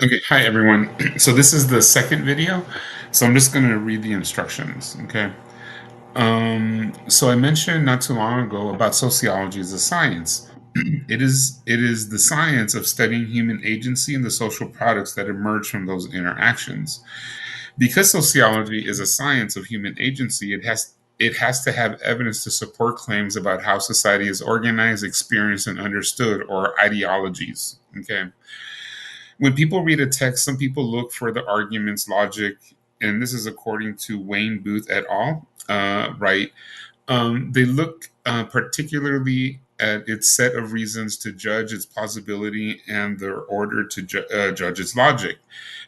Okay, hi everyone. So this is the second video. So I'm just going to read the instructions, okay? So I mentioned not too long ago about sociology as a science. It is the science of studying human agency and the social products that emerge from those interactions. Because sociology is a science of human agency, it has to have evidence to support claims about how society is organized, experienced, and understood, or ideologies. Okay. When people read a text, some people look for the argument's logic, and this is according to Wayne Booth et al. Right? They look particularly at its set of reasons to judge its plausibility and their order to judge its logic.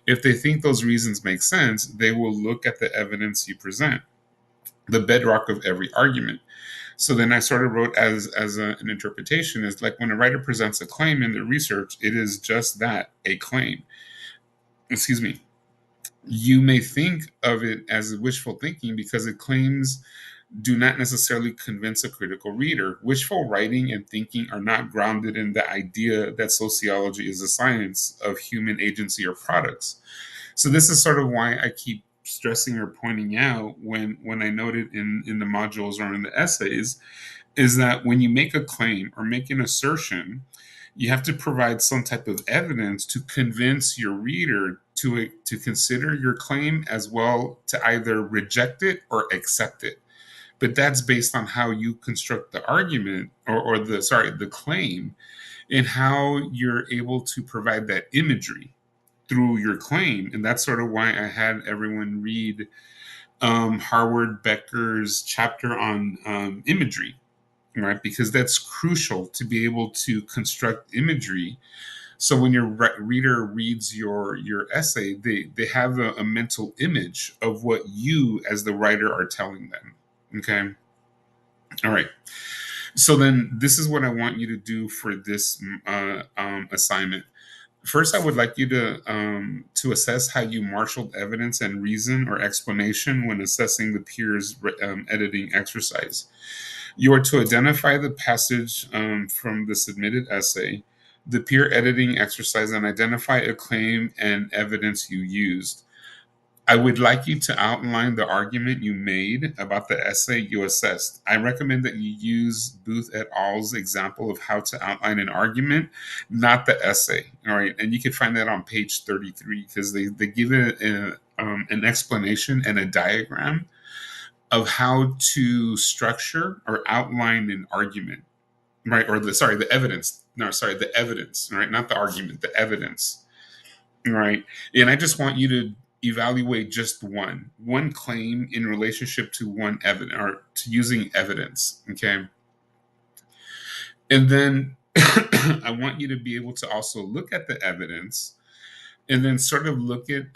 If they think those reasons make sense, they will look at the evidence you present, the bedrock of every argument. So then I sort of wrote an interpretation is like when a writer presents a claim in their research, it is just that, a claim. Excuse me. You may think of it as wishful thinking because it claims do not necessarily convince a critical reader. Wishful writing and thinking are not grounded in the idea that sociology is a science of human agency or products. So this is sort of why I keep stressing or pointing out when I noted in the modules or in the essays is that when you make a claim or make an assertion, you have to provide some type of evidence to convince your reader to consider your claim as well to either reject it or accept it. But that's based on how you construct the argument or the claim and how you're able to provide that imagery through your claim. And that's sort of why I had everyone read Howard Becker's chapter on imagery, right? Because that's crucial to be able to construct imagery. So when your reader reads your essay, they have a mental image of what you as the writer are telling them. Okay, all right. So then this is what I want you to do for this assignment. First, I would like you to assess how you marshaled evidence and reason or explanation when assessing the peer's editing exercise. You are to identify the passage from the submitted essay, the peer editing exercise, and identify a claim and evidence you used. I would like you to outline the argument you made about the essay you assessed. I recommend that you use Booth et al.'s example of how to outline an argument, not the essay. All right. And you can find that on page 33 because they give it an explanation and a diagram of how to structure or outline an argument, right? Or the evidence. No, sorry, the evidence, right? Not the argument, the evidence. Right. And I just want you to evaluate just one claim in relationship to one evidence or to using evidence. Okay. And then I want you to be able to also look at the evidence and then sort of look at,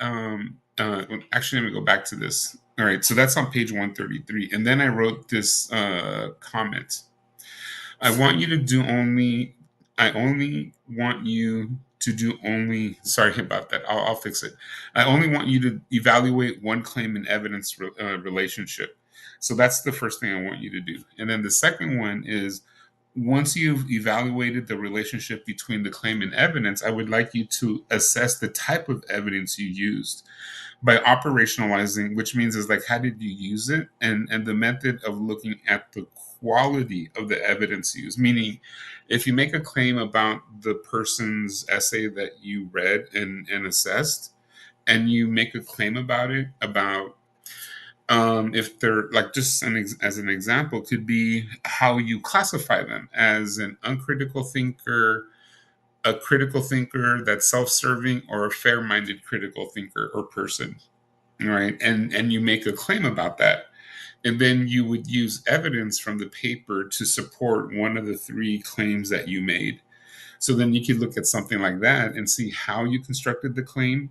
actually, let me go back to this. All right. So that's on page 133. And then I wrote this comment. I want you to do only, I only want you to do only, sorry about that. I'll fix it. I only want you to evaluate one claim and evidence relationship. So that's the first thing I want you to do. And then the second one is once you've evaluated the relationship between the claim and evidence, I would like you to assess the type of evidence you used by operationalizing, which means is like how did you use it, and the method of looking at the quality of the evidence used. Meaning, if you make a claim about the person's essay that you read and assessed, and you make a claim about it about if they're like just as an example could be how you classify them as an uncritical thinker, a critical thinker that's self-serving, or a fair-minded critical thinker or person, right? And you make a claim about that, and then you would use evidence from the paper to support one of the three claims that you made. So then you could look at something like that and see how you constructed the claim,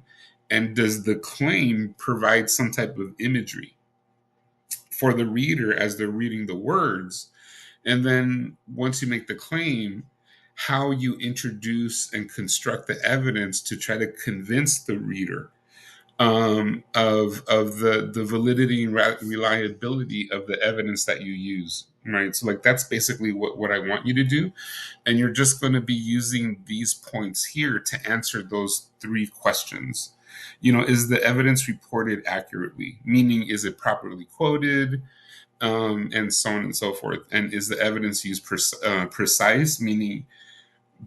and does the claim provide some type of imagery for the reader as they're reading the words. And then once you make the claim, how you introduce and construct the evidence to try to convince the reader of the validity and reliability of the evidence that you use. right? So like that's basically what I want you to do. And you're just going to be using these points here to answer those three questions. Is the evidence reported accurately? Meaning, is it properly quoted? And so on and so forth. And is the evidence used precise? Meaning,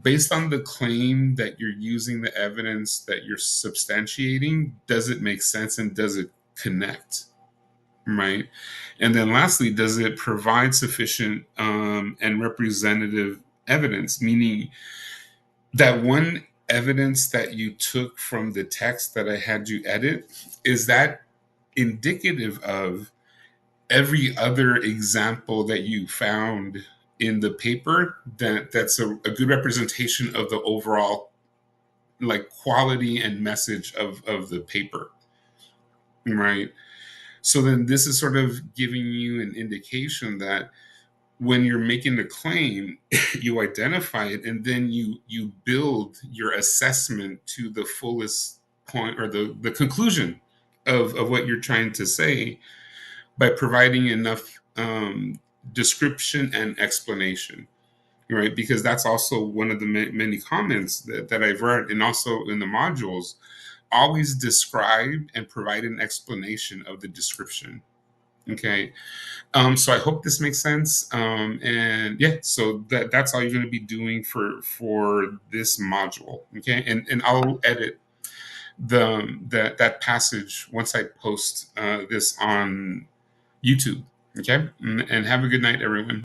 based on the claim that you're using the evidence that you're substantiating, does it make sense and does it connect? Right. And then lastly, does it provide sufficient and representative evidence? Meaning, that one evidence that you took from the text that I had you edit, is that indicative of every other example that you found in the paper, that's a good representation of the overall like quality and message of the paper, right? So then this is sort of giving you an indication that when you're making the claim, you identify it, and then you build your assessment to the fullest point, or the conclusion of what you're trying to say, by providing enough description and explanation, right? Because that's also one of the many comments that I've read, and also in the modules, always describe and provide an explanation of the description. Okay. So I hope this makes sense. And yeah, so that's all you're going to be doing for this module. Okay. And I'll edit that passage once I post this on YouTube. Okay. And have a good night, everyone.